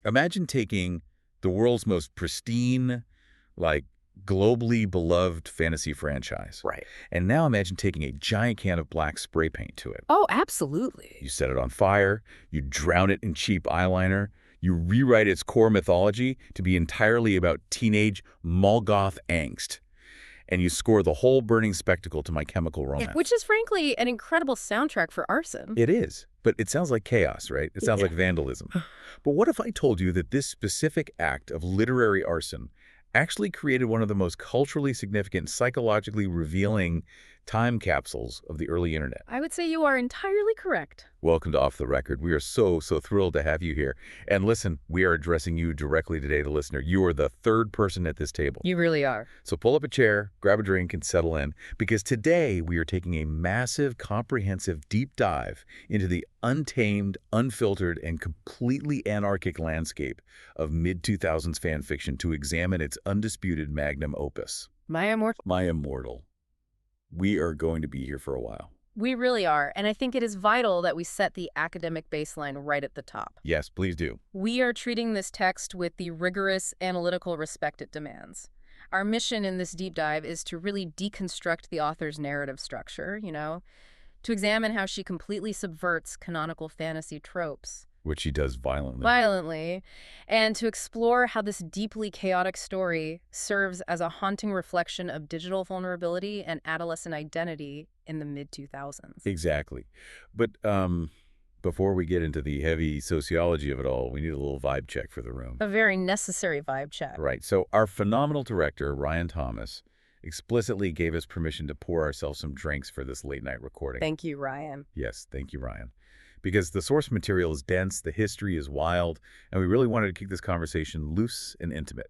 Imagine taking the world's most pristine, like, globally beloved fantasy franchise. Right. And now imagine taking a giant can of black spray paint to it. Oh, absolutely. You set it on fire, you drown it in cheap eyeliner, you rewrite its core mythology to be entirely about teenage Molgoth angst, and you score the whole burning spectacle to My Chemical Romance. Which is, frankly, an incredible soundtrack for arson. It is, but it sounds like chaos, right? It sounds like vandalism. But what if I told you that this specific act of literary arson actually created one of the most culturally significant, psychologically revealing time capsules of the early internet? I would say you are entirely correct. Welcome to Off the Record. We are so thrilled to have you here. And listen, we are addressing you directly today, the listener. You are the third person at this table. You really are. So pull up a chair, grab a drink, and settle in, because today we are taking a massive, comprehensive deep dive into the untamed, unfiltered, and completely anarchic landscape of mid-2000s fan fiction to examine its undisputed magnum opus. My Immortal. My Immortal. We are going to be here for a while. We really are, and I think it is vital that we set the academic baseline right at the top. Yes, please do. We are treating this text with the rigorous analytical respect it demands. Our mission in this deep dive is to really deconstruct the author's narrative structure, to examine how she completely subverts canonical fantasy tropes. Which she does violently. And to explore how this deeply chaotic story serves as a haunting reflection of digital vulnerability and adolescent identity in the mid-2000s. Exactly. But before we get into the heavy sociology of it all, we need a little vibe check for the room. A very necessary vibe check. Right. So our phenomenal director, Ryan Thomas, explicitly gave us permission to pour ourselves some drinks for this late-night recording. Thank you, Ryan. Yes, thank you, Ryan. Because the source material is dense, the history is wild, and we really wanted to keep this conversation loose and intimate.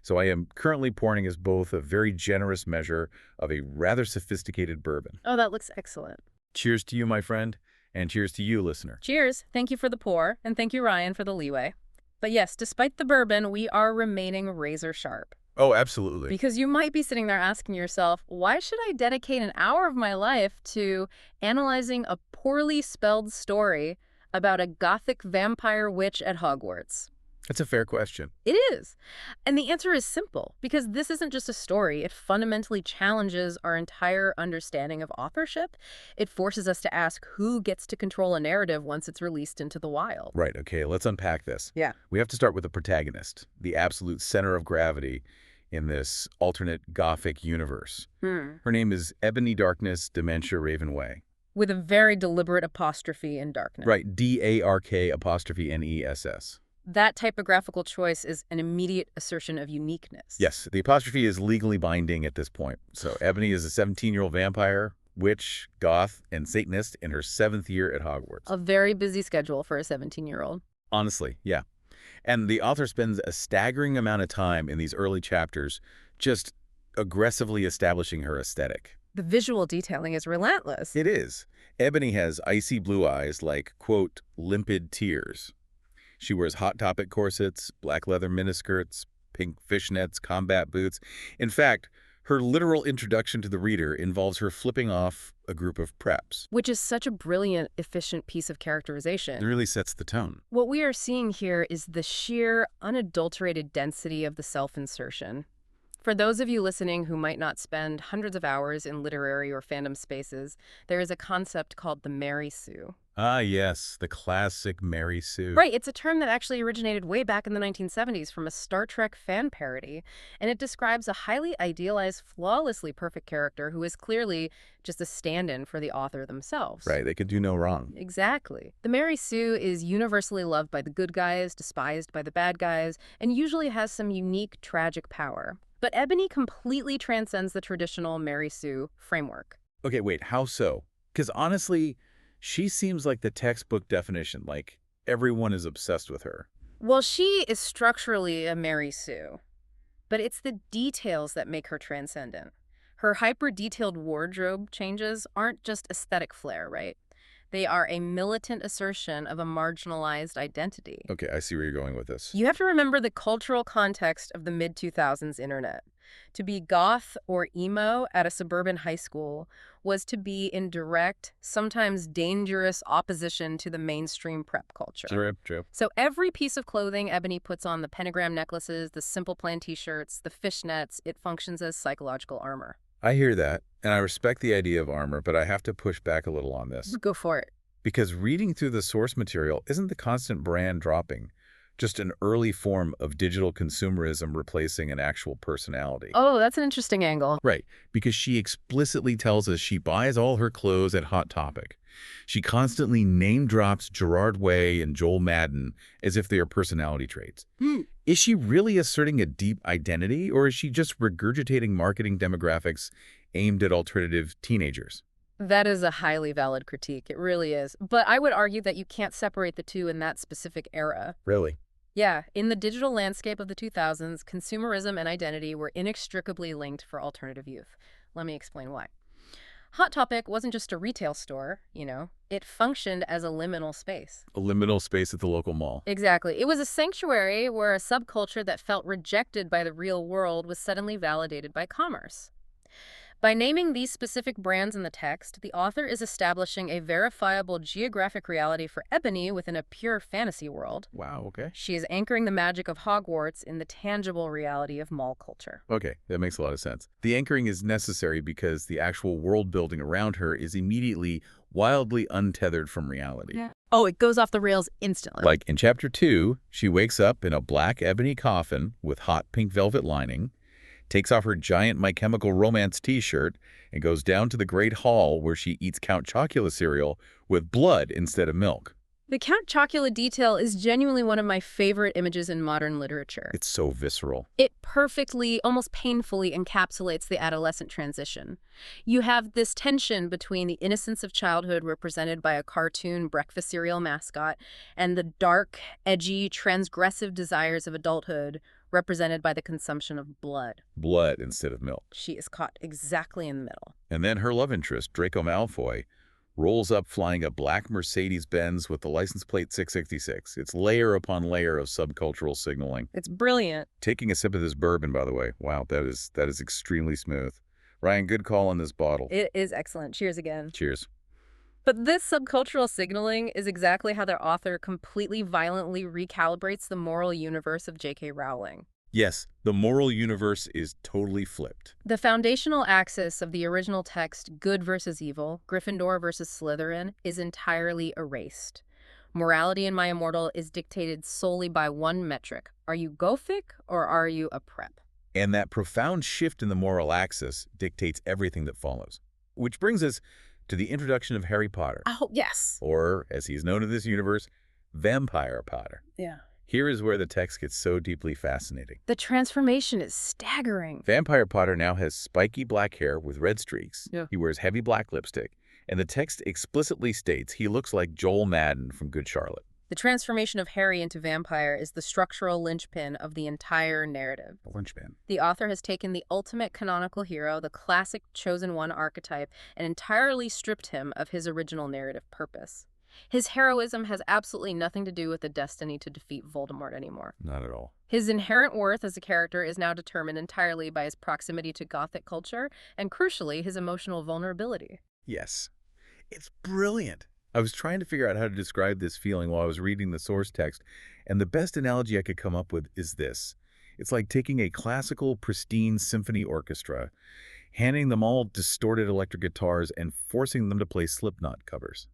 So I am currently pouring us both a very generous measure of a rather sophisticated bourbon. Oh, that looks excellent. Cheers to you, my friend, and cheers to you, listener. Cheers. Thank you for the pour, and thank you, Ryan, for the leeway. But yes, despite the bourbon, we are remaining razor sharp. Oh, absolutely. Because you might be sitting there asking yourself, why should I dedicate an hour of my life to analyzing a poorly spelled story about a gothic vampire witch at Hogwarts? That's a fair question. It is. And the answer is simple, because this isn't just a story. It fundamentally challenges our entire understanding of authorship. It forces us to ask who gets to control a narrative once it's released into the wild. Right, okay, let's unpack this. Yeah. We have to start with the protagonist, the absolute center of gravity in this alternate Gothic universe. Her name is Ebony Darkness Dementia Ravenway. With a very deliberate apostrophe in darkness. Right, D-A-R-K''N-E-S-S. That typographical choice is an immediate assertion of uniqueness. Yes, the apostrophe is legally binding at this point. So Ebony is a 17-year-old vampire, witch, goth, and Satanist in her 7th year at Hogwarts. A very busy schedule for a 17-year-old. Honestly, yeah. And the author spends a staggering amount of time in these early chapters just aggressively establishing her aesthetic. The visual detailing is relentless. It is. Ebony has icy blue eyes like, quote, limpid tears. She wears Hot Topic corsets, black leather miniskirts, pink fishnets, combat boots. In fact, her literal introduction to the reader involves her flipping off a group of preps. Which is such a brilliant, efficient piece of characterization. It really sets the tone. What we are seeing here is the sheer, unadulterated density of the self-insertion. For those of you listening who might not spend hundreds of hours in literary or fandom spaces, there is a concept called the Mary Sue. Ah, yes, the classic Mary Sue. Right, it's a term that actually originated way back in the 1970s from a Star Trek fan parody, and it describes a highly idealized, flawlessly perfect character who is clearly just a stand-in for the author themselves. Right, they could do no wrong. Exactly. The Mary Sue is universally loved by the good guys, despised by the bad guys, and usually has some unique, tragic power. But Ebony completely transcends the traditional Mary Sue framework. Okay, wait, how so? Because honestly, she seems like the textbook definition, like everyone is obsessed with her. Well, she is structurally a Mary Sue, but it's the details that make her transcendent. Her hyper-detailed wardrobe changes aren't just aesthetic flair, right? They are a militant assertion of a marginalized identity. Okay, I see where you're going with this. You have to remember the cultural context of the mid-2000s internet. To be goth or emo at a suburban high school was to be in direct, sometimes dangerous opposition to the mainstream prep culture. True. So every piece of clothing Ebony puts on, the pentagram necklaces, the simple plan t-shirts, the fishnets, it functions as psychological armor. I hear that, and I respect the idea of armor, but I have to push back a little on this. Go for it. Because reading through the source material isn't the constant brand dropping, just an early form of digital consumerism replacing an actual personality. Oh, that's an interesting angle. Right, because she explicitly tells us she buys all her clothes at Hot Topic. She constantly name-drops Gerard Way and Joel Madden as if they are personality traits. Is she really asserting a deep identity, or is she just regurgitating marketing demographics aimed at alternative teenagers? That is a highly valid critique. It really is. But I would argue that you can't separate the two in that specific era. Really? Yeah, in the digital landscape of the 2000s, consumerism and identity were inextricably linked for alternative youth. Let me explain why. Hot Topic wasn't just a retail store, it functioned as a liminal space. A liminal space at the local mall. Exactly. It was a sanctuary where a subculture that felt rejected by the real world was suddenly validated by commerce. By naming these specific brands in the text, the author is establishing a verifiable geographic reality for Ebony within a pure fantasy world. Wow, okay. She is anchoring the magic of Hogwarts in the tangible reality of mall culture. Okay, that makes a lot of sense. The anchoring is necessary because the actual world building around her is immediately wildly untethered from reality. Yeah. Oh, it goes off the rails instantly. Like in Chapter 2, she wakes up in a black ebony coffin with hot pink velvet lining, takes off her giant My Chemical Romance t-shirt, and goes down to the Great Hall where she eats Count Chocula cereal with blood instead of milk. The Count Chocula detail is genuinely one of my favorite images in modern literature. It's so visceral. It perfectly, almost painfully encapsulates the adolescent transition. You have this tension between the innocence of childhood represented by a cartoon breakfast cereal mascot and the dark, edgy, transgressive desires of adulthood represented by the consumption of blood. Blood instead of milk. She is caught exactly in the middle. And then her love interest, Draco Malfoy, rolls up flying a black Mercedes-Benz with the license plate 666. It's layer upon layer of subcultural signaling. It's brilliant. Taking a sip of this bourbon, by the way. Wow, that is extremely smooth. Ryan, good call on this bottle. It is excellent. Cheers again. Cheers. But this subcultural signaling is exactly how their author completely violently recalibrates the moral universe of J.K. Rowling. Yes, the moral universe is totally flipped. The foundational axis of the original text, good versus evil, Gryffindor versus Slytherin, is entirely erased. Morality in My Immortal is dictated solely by one metric. Are you gothic or are you a prep? And that profound shift in the moral axis dictates everything that follows. Which brings us to the introduction of Harry Potter. Oh, yes. Or, as he's known in this universe, Vampire Potter. Yeah. Here is where the text gets so deeply fascinating. The transformation is staggering. Vampire Potter now has spiky black hair with red streaks. Yeah. He wears heavy black lipstick. And the text explicitly states he looks like Joel Madden from Good Charlotte. The transformation of Harry into vampire is the structural linchpin of the entire narrative. A linchpin. The author has taken the ultimate canonical hero, the classic chosen one archetype, and entirely stripped him of his original narrative purpose. His heroism has absolutely nothing to do with the destiny to defeat Voldemort anymore. Not at all. His inherent worth as a character is now determined entirely by his proximity to Gothic culture and, crucially, his emotional vulnerability. Yes. It's brilliant. I was trying to figure out how to describe this feeling while I was reading the source text, and the best analogy I could come up with is this. It's like taking a classical, pristine symphony orchestra, handing them all distorted electric guitars, and forcing them to play Slipknot covers.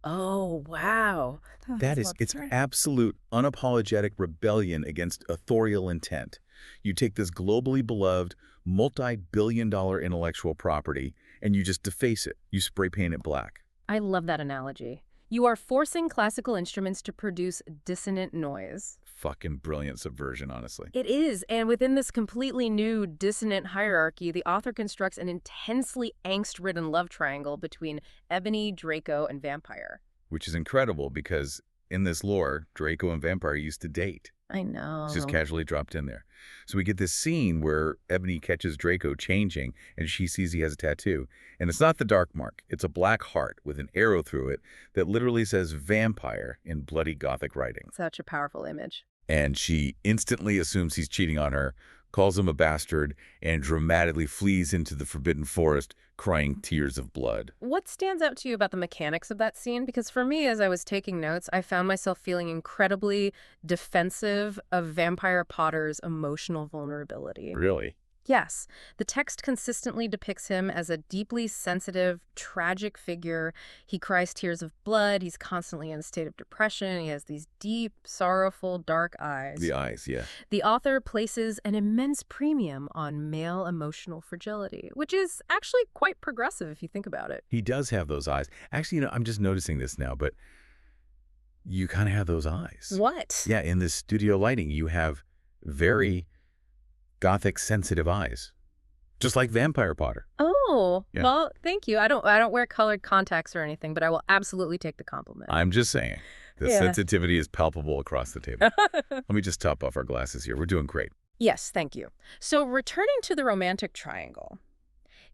Oh, wow. It's absolute, unapologetic rebellion against authorial intent. You take this globally beloved, multi-billion-dollar intellectual property, and you just deface it. You spray paint it black. I love that analogy. You are forcing classical instruments to produce dissonant noise. Fucking brilliant subversion, honestly. It is, and within this completely new dissonant hierarchy, the author constructs an intensely angst-ridden love triangle between Ebony, Draco, and Vampire. Which is incredible because in this lore, Draco and Vampire used to date. I know. It's just casually dropped in there. So we get this scene where Ebony catches Draco changing and she sees he has a tattoo. And it's not the dark mark. It's a black heart with an arrow through it that literally says vampire in bloody Gothic writing. Such a powerful image. And she instantly assumes he's cheating on her, calls him a bastard, and dramatically flees into the forbidden forest, crying tears of blood. What stands out to you about the mechanics of that scene? Because for me, as I was taking notes, I found myself feeling incredibly defensive of Vampire Potter's emotional vulnerability. Really? Yes, the text consistently depicts him as a deeply sensitive, tragic figure. He cries tears of blood. He's constantly in a state of depression. He has these deep, sorrowful, dark eyes. The eyes, yeah. The author places an immense premium on male emotional fragility, which is actually quite progressive if you think about it. He does have those eyes. Actually, I'm just noticing this now, but you kind of have those eyes. What? Yeah, in this studio lighting, you have very gothic sensitive eyes, just like Vampire Potter. Oh, Yeah. well, thank you. I don't wear colored contacts or anything, but I will absolutely take the compliment. I'm just saying, the Yeah. sensitivity is palpable across the table. Let me just top off our glasses here. We're doing great. Yes, thank you. So returning to the romantic triangle,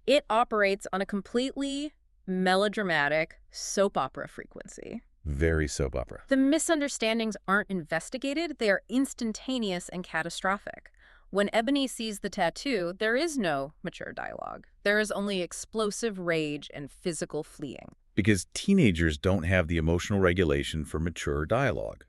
it operates on a completely melodramatic soap opera frequency. Very soap opera. The misunderstandings aren't investigated, they are instantaneous and catastrophic. When Ebony sees the tattoo, there is no mature dialogue. There is only explosive rage and physical fleeing. Because teenagers don't have the emotional regulation for mature dialogue,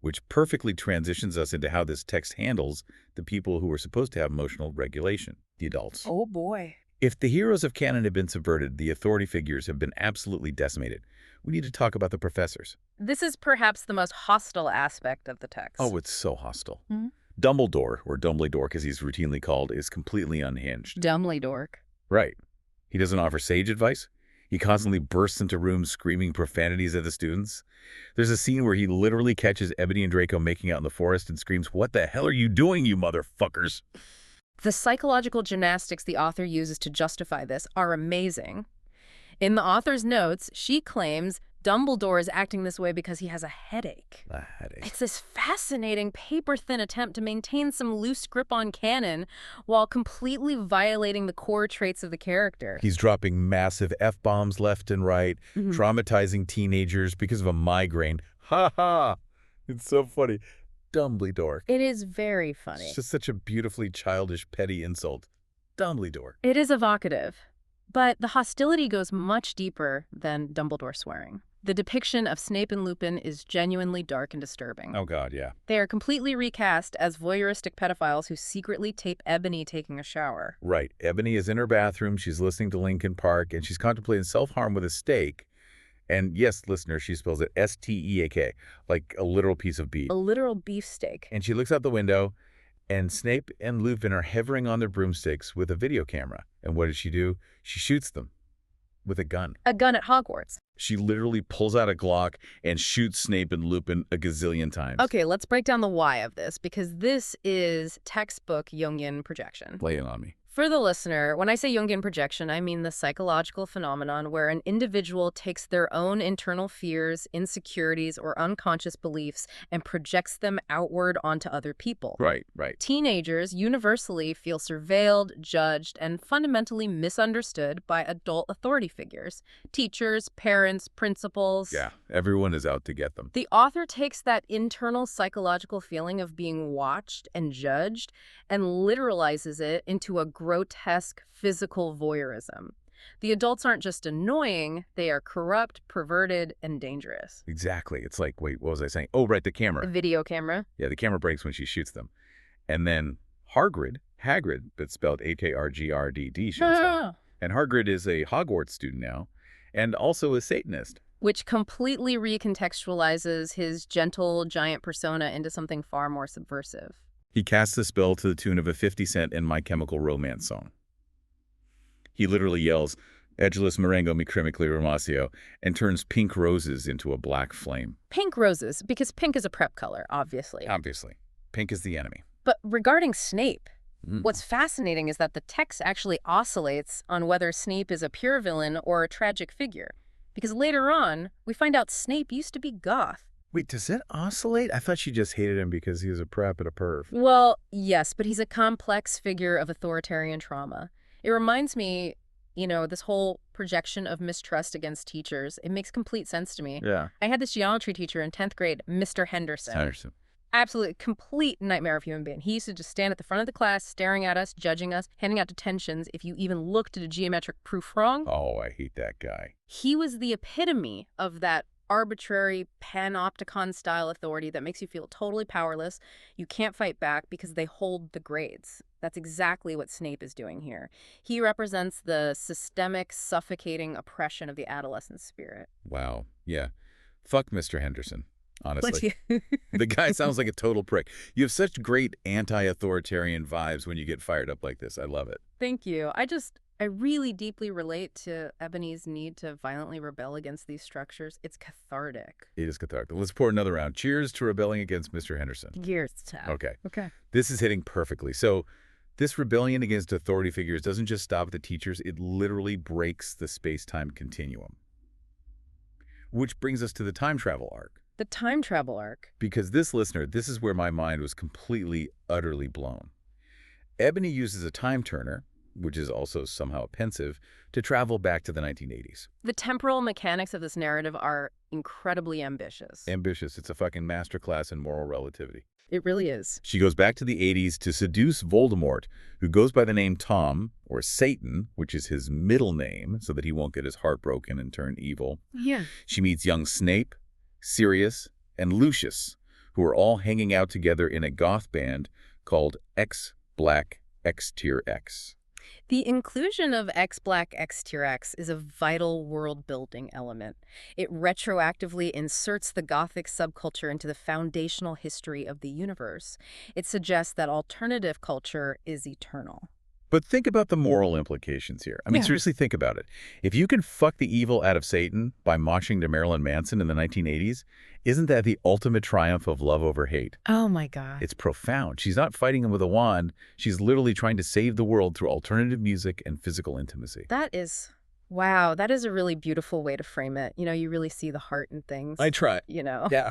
which perfectly transitions us into how this text handles the people who are supposed to have emotional regulation, the adults. Oh boy. If the heroes of canon have been subverted, the authority figures have been absolutely decimated. We need to talk about the professors. This is perhaps the most hostile aspect of the text. Oh, it's so hostile. Mhm. Dumbledore, or Dumbledore as he's routinely called, is completely unhinged. Dumbly dork. Right. He doesn't offer sage advice. He constantly bursts into rooms screaming profanities at the students. There's a scene where he literally catches Ebony and Draco making out in the forest and screams, "What the hell are you doing, you motherfuckers?" The psychological gymnastics the author uses to justify this are amazing. In the author's notes, she claims Dumbledore is acting this way because he has a headache. A headache. It's this fascinating, paper-thin attempt to maintain some loose grip on canon while completely violating the core traits of the character. He's dropping massive F-bombs left and right, traumatizing teenagers because of a migraine. Ha ha! It's so funny. Dumbledore. It is very funny. It's just such a beautifully childish, petty insult. Dumbledore. It is evocative, but the hostility goes much deeper than Dumbledore swearing. The depiction of Snape and Lupin is genuinely dark and disturbing. Oh, God, yeah. They are completely recast as voyeuristic pedophiles who secretly tape Ebony taking a shower. Right. Ebony is in her bathroom. She's listening to Linkin Park, and she's contemplating self-harm with a steak. And yes, listener, she spells it S-T-E-A-K, like a literal piece of beef. A literal beefsteak. And she looks out the window, and Snape and Lupin are hovering on their broomsticks with a video camera. And what does she do? She shoots them with a gun. A gun at Hogwarts. She literally pulls out a Glock and shoots Snape and Lupin a gazillion times. Okay, let's break down the why of this, because this is textbook Jungian projection. Lay it on me. For the listener, when I say Jungian projection, I mean the psychological phenomenon where an individual takes their own internal fears, insecurities, or unconscious beliefs and projects them outward onto other people. Right. Teenagers universally feel surveilled, judged, and fundamentally misunderstood by adult authority figures, teachers, parents, principals. Yeah, everyone is out to get them. The author takes that internal psychological feeling of being watched and judged and literalizes it into a grotesque physical voyeurism. The adults aren't just annoying, they are corrupt, perverted, and dangerous. Exactly. It's like, wait, what was I saying? Oh, right, the The camera. video camera. Yeah, the camera breaks when she shoots them. And then Hagrid, but spelled H-A-R-G-R-D-D, shows up. And Hagrid is a Hogwarts student now, and also a Satanist. Which completely recontextualizes his gentle giant persona into something far more subversive. He casts a spell to the tune of a 50 Cent and My Chemical Romance song. He literally yells, "Edgeless Marengo mi cremically Ramasio," and turns pink roses into a black flame. Pink roses, because pink is a prep color, obviously. Obviously. Pink is the enemy. But regarding Snape, what's fascinating is that the text actually oscillates on whether Snape is a pure villain or a tragic figure. Because later on, we find out Snape used to be goth. Wait, does it oscillate? I thought she just hated him because he was a prep and a perv. Well, yes, but he's a complex figure of authoritarian trauma. It reminds me, this whole projection of mistrust against teachers. It makes complete sense to me. Yeah. I had this geometry teacher in 10th grade, Mr. Henderson. Absolutely complete nightmare of human being. He used to just stand at the front of the class, staring at us, judging us, handing out detentions if you even looked at a geometric proof wrong. Oh, I hate that guy. He was the epitome of that arbitrary panopticon style authority that makes you feel totally powerless. You can't fight back because they hold the grades. That's exactly what Snape is doing here. He represents the systemic, suffocating oppression of the adolescent spirit. Wow. Yeah. Fuck Mr. Henderson, honestly. But The guy sounds like a total prick. You have such great anti-authoritarian vibes when you get fired up like this. I love it. Thank you. I really deeply relate to Ebony's need to violently rebel against these structures. It's cathartic. It is cathartic. Let's pour another round. Cheers to rebelling against Mr. Henderson. Gears tap. Okay. Okay. This is hitting perfectly. So this rebellion against authority figures doesn't just stop at the teachers. It literally breaks the space-time continuum. Which brings us to the time travel arc. The time travel arc. Because this is where my mind was completely, utterly blown. Ebony uses a time turner, which is also somehow pensive, to travel back to the 1980s. The temporal mechanics of this narrative are incredibly ambitious. Ambitious. It's a fucking masterclass in moral relativity. It really is. She goes back to the 80s to seduce Voldemort, who goes by the name Tom, or Satan, which is his middle name, so that he won't get his heart broken and turn evil. Yeah. She meets young Snape, Sirius, and Lucius, who are all hanging out together in a goth band called X-Black X-Tier X. The inclusion of X-Black X-Tier X is a vital world-building element. It retroactively inserts the Gothic subculture into the foundational history of the universe. It suggests that alternative culture is eternal. But think about the moral implications here. I mean, seriously, think about it. If you can fuck the evil out of Satan by moshing to Marilyn Manson in the 1980s, isn't that the ultimate triumph of love over hate? Oh, my God. It's profound. She's not fighting him with a wand. She's literally trying to save the world through alternative music and physical intimacy. Wow, that is a really beautiful way to frame it. You really see the heart in things. I try. Yeah.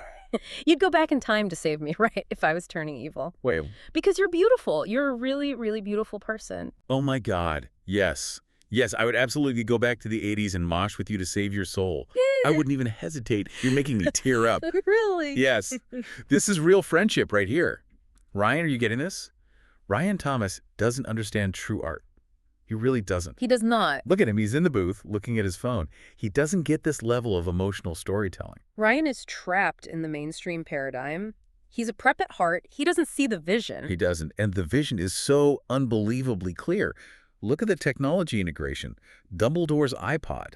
You'd go back in time to save me, right, if I was turning evil. Wait. Because you're beautiful. You're a really, really beautiful person. Oh, my God. Yes. Yes, I would absolutely go back to the 80s and mosh with you to save your soul. I wouldn't even hesitate. You're making me tear up. Really? Yes. This is real friendship right here. Ryan, are you getting this? Ryan Thomas doesn't understand true art. He really doesn't. He does not. Look at him. He's in the booth looking at his phone. He doesn't get this level of emotional storytelling. Ryan is trapped in the mainstream paradigm. He's a prep at heart. He doesn't see the vision. He doesn't. And the vision is so unbelievably clear. Look at the technology integration. Dumbledore's iPod.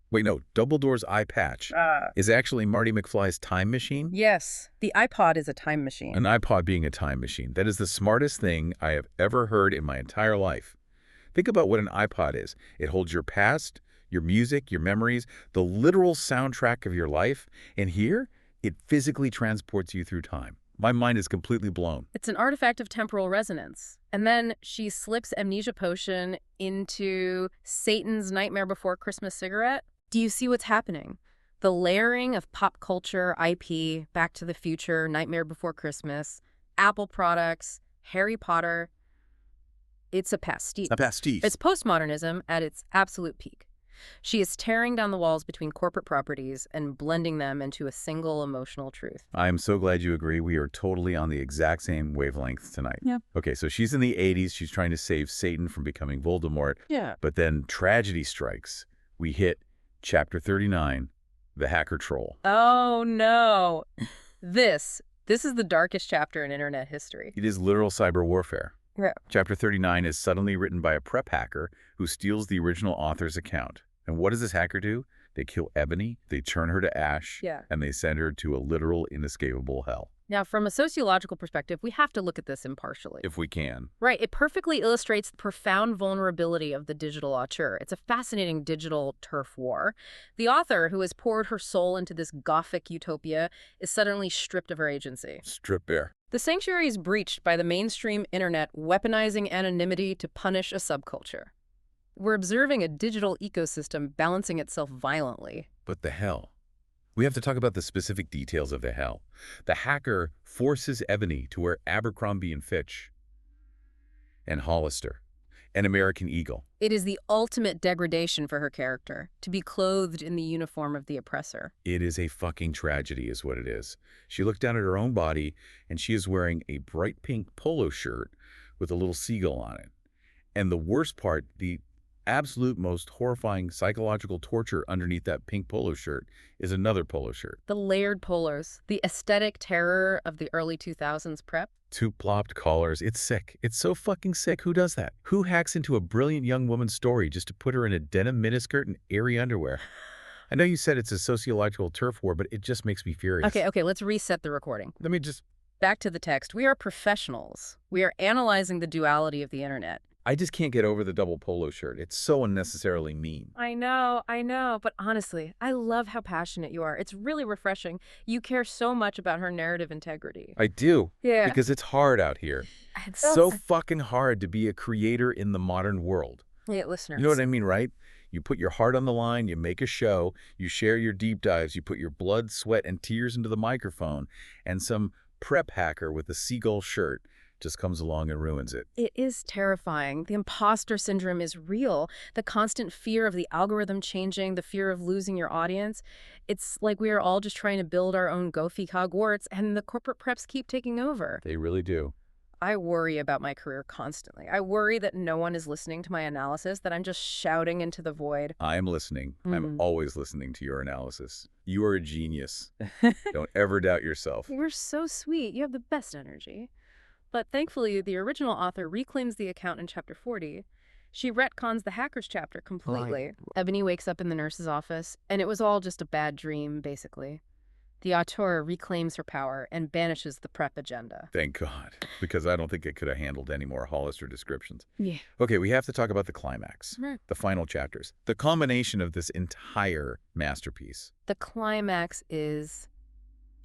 Wait, no. Dumbledore's eye patch is actually Marty McFly's time machine. Yes. The iPod is a time machine. An iPod being a time machine. That is the smartest thing I have ever heard in my entire life. Think about what an iPod is. It holds your past, your music, your memories, the literal soundtrack of your life. And here, it physically transports you through time. My mind is completely blown. It's an artifact of temporal resonance. And then she slips amnesia potion into Satan's Nightmare Before Christmas cigarette. Do you see what's happening? The layering of pop culture, IP, Back to the Future, Nightmare Before Christmas, Apple products, Harry Potter. It's a pastiche. A pastiche. It's postmodernism at its absolute peak. She is tearing down the walls between corporate properties and blending them into a single emotional truth. I'm so glad you agree. We are totally on the exact same wavelength tonight. Yeah. Okay, so she's in the 80s. She's trying to save Satan from becoming Voldemort. Yeah. But then tragedy strikes. We hit Chapter 39, The Hacker Troll. Oh, no. This is the darkest chapter in internet history. It is literal cyber warfare. Yeah. Chapter 39 is suddenly written by a prep hacker who steals the original author's account. And what does this hacker do? They kill Ebony, they turn her to ash, and they send her to a literal, inescapable hell. Now, from a sociological perspective, we have to look at this impartially. If we can. Right. It perfectly illustrates the profound vulnerability of the digital auteur. It's a fascinating digital turf war. The author, who has poured her soul into this gothic utopia, is suddenly stripped of her agency. Strip bare. The sanctuary is breached by the mainstream internet weaponizing anonymity to punish a subculture. We're observing a digital ecosystem balancing itself violently. But the hell? We have to talk about the specific details of the hell. The hacker forces Ebony to wear Abercrombie & Fitch and Hollister. An American Eagle. It is the ultimate degradation for her character, to be clothed in the uniform of the oppressor. It is a fucking tragedy is what it is. She looked down at her own body, and she is wearing a bright pink polo shirt with a little seagull on it. And the worst part, the absolute most horrifying psychological torture underneath that pink polo shirt is another polo shirt. The layered polos, the aesthetic terror of the early 2000s prep. Two plopped collars. It's sick. It's so fucking sick. Who does that? Who hacks into a brilliant young woman's story just to put her in a denim miniskirt and airy underwear? I know you said it's a sociological turf war, but it just makes me furious. Okay, let's reset the recording. Let me just... Back to the text. We are professionals. We are analyzing the duality of the internet. I just can't get over the double polo shirt. It's so unnecessarily mean. I know. But honestly, I love how passionate you are. It's really refreshing. You care so much about her narrative integrity. I do. Yeah. Because it's hard out here. It's So fucking hard to be a creator in the modern world. Yeah, listeners. You know what I mean, right? You put your heart on the line, you make a show, you share your deep dives, you put your blood, sweat, and tears into the microphone, and some prep hacker with a seagull shirt just comes along and ruins it. It is terrifying. The imposter syndrome is real. The constant fear of the algorithm changing, the fear of losing your audience. It's like we are all just trying to build our own gothic Hogwarts, and the corporate preps keep taking over. They really do. I worry about my career constantly. I worry that no one is listening to my analysis, that I'm just shouting into the void. I'm listening. I'm always listening to your analysis. You are a genius. Don't ever doubt yourself. You're so sweet. You have the best energy. But thankfully, the original author reclaims the account in Chapter 40. She retcons the hackers chapter completely. Right. Ebony wakes up in the nurse's office, and it was all just a bad dream, basically. The auteur reclaims her power and banishes the prep agenda. Thank God, because I don't think it could have handled any more Hollister descriptions. Yeah. Okay, we have to talk about the climax, Right. the final chapters, the culmination of this entire masterpiece. The climax is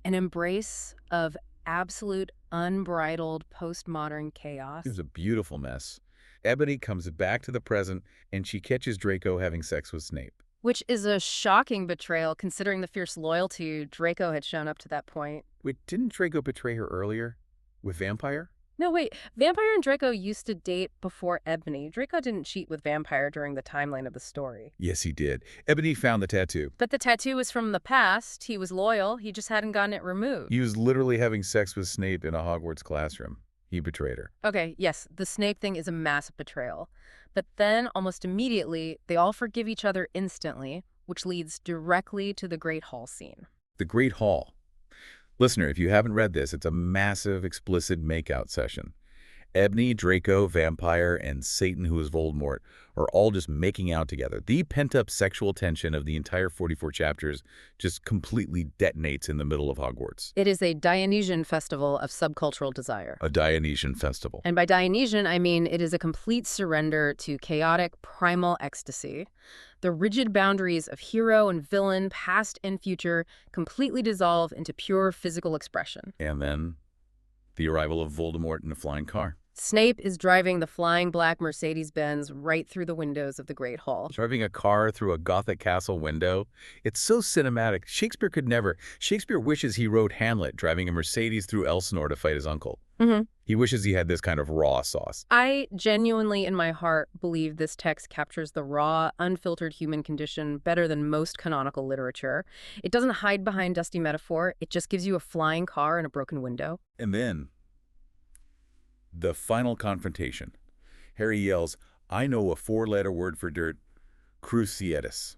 an embrace of absolute, unbridled postmodern chaos. It was a beautiful mess. Ebony comes back to the present, and she catches Draco having sex with Snape. Which is a shocking betrayal, considering the fierce loyalty Draco had shown up to that point. Wait, didn't Draco betray her earlier? With Vampire? No, wait. Vampire and Draco used to date before Ebony. Draco didn't cheat with Vampire during the timeline of the story. Yes, he did. Ebony found the tattoo. But the tattoo was from the past. He was loyal. He just hadn't gotten it removed. He was literally having sex with Snape in a Hogwarts classroom. He betrayed her. Okay, yes, the Snape thing is a massive betrayal. But then, almost immediately, they all forgive each other instantly, which leads directly to the Great Hall scene. The Great Hall. Listener, if you haven't read this, it's a massive, explicit makeout session. Ebony, Draco, Vampire, and Satan, who is Voldemort, are all just making out together. The pent-up sexual tension of the entire 44 chapters just completely detonates in the middle of Hogwarts. It is a Dionysian festival of subcultural desire. A Dionysian festival. And by Dionysian, I mean it is a complete surrender to chaotic, primal ecstasy. The rigid boundaries of hero and villain, past and future, completely dissolve into pure physical expression. And then the arrival of Voldemort in a flying car. Snape is driving the flying black Mercedes-Benz right through the windows of the Great Hall. Driving a car through a Gothic castle window. It's so cinematic. Shakespeare could never. Shakespeare wishes he wrote Hamlet driving a Mercedes through Elsinore to fight his uncle. He wishes he had this kind of raw sauce. I genuinely, in my heart, believe this text captures the raw, unfiltered human condition better than most canonical literature. It doesn't hide behind dusty metaphor. It just gives you a flying car and a broken window. And then the final confrontation. Harry yells, "I know a 4-letter word for dirt, cruciatus,"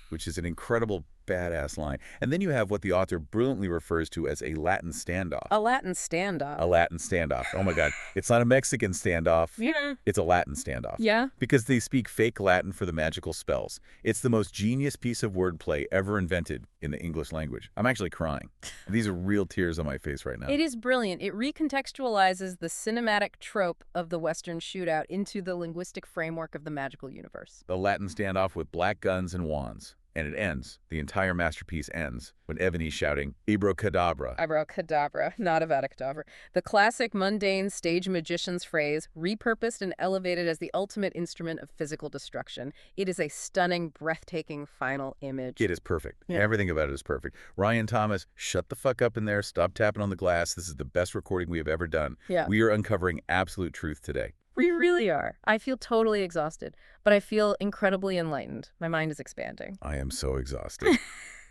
which is an incredible badass line. And then you have what the author brilliantly refers to as a Latin standoff. A Latin standoff. A Latin standoff. Oh my God. It's not a Mexican standoff. Yeah. It's a Latin standoff. Yeah. Because they speak fake Latin for the magical spells. It's the most genius piece of wordplay ever invented in the English language. I'm actually crying. These are real tears on my face right now. It is brilliant. It recontextualizes the cinematic trope of the Western shootout into the linguistic framework of the magical universe. The Latin standoff with black guns and wands. And it ends, the entire masterpiece ends, when Ebony's shouting, "Abracadabra." Abracadabra, not Avada Kedavra. The classic mundane stage magician's phrase, repurposed and elevated as the ultimate instrument of physical destruction. It is a stunning, breathtaking final image. It is perfect. Yeah. Everything about it is perfect. Ryan Thomas, shut the fuck up in there. Stop tapping on the glass. This is the best recording we have ever done. Yeah. We are uncovering absolute truth today. We really are. I feel totally exhausted, but I feel incredibly enlightened. My mind is expanding. I am so exhausted.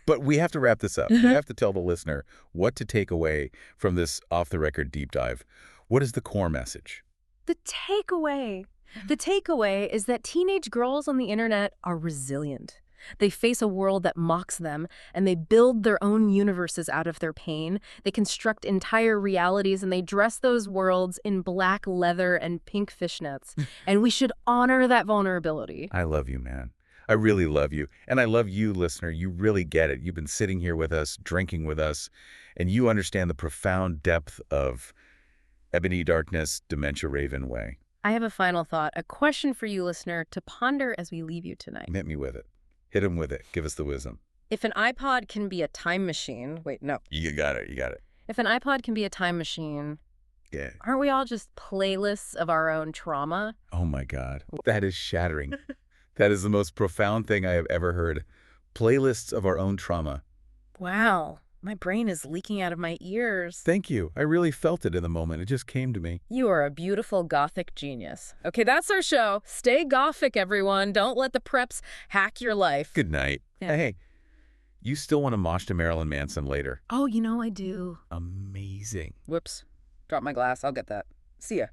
But we have to wrap this up. We have to tell the listener what to take away from this off-the-record deep dive. What is the core message? The takeaway. The takeaway is that teenage girls on the internet are resilient. They face a world that mocks them, and they build their own universes out of their pain. They construct entire realities, and they dress those worlds in black leather and pink fishnets. And we should honor that vulnerability. I love you, man. I really love you. And I love you, listener. You really get it. You've been sitting here with us, drinking with us, and you understand the profound depth of Ebony Darkness, Dementia Raven Way. I have a final thought, a question for you, listener, to ponder as we leave you tonight. Hit me with it. Hit him with it. Give us the wisdom. If an iPod can be a time machine, wait, no. You got it. You got it. If an iPod can be a time machine, Yeah. aren't we all just playlists of our own trauma? Oh, my God. That is shattering. That is the most profound thing I have ever heard. Playlists of our own trauma. Wow, my brain is leaking out of my ears. Thank you. I really felt it in the moment. It just came to me. You are a beautiful gothic genius. Okay, that's our show. Stay gothic, everyone. Don't let the preps hack your life. Good night. Yeah. Hey, you still want to mosh to Marilyn Manson later? Oh, you know I do. Amazing. Whoops. Drop my glass. I'll get that. See ya.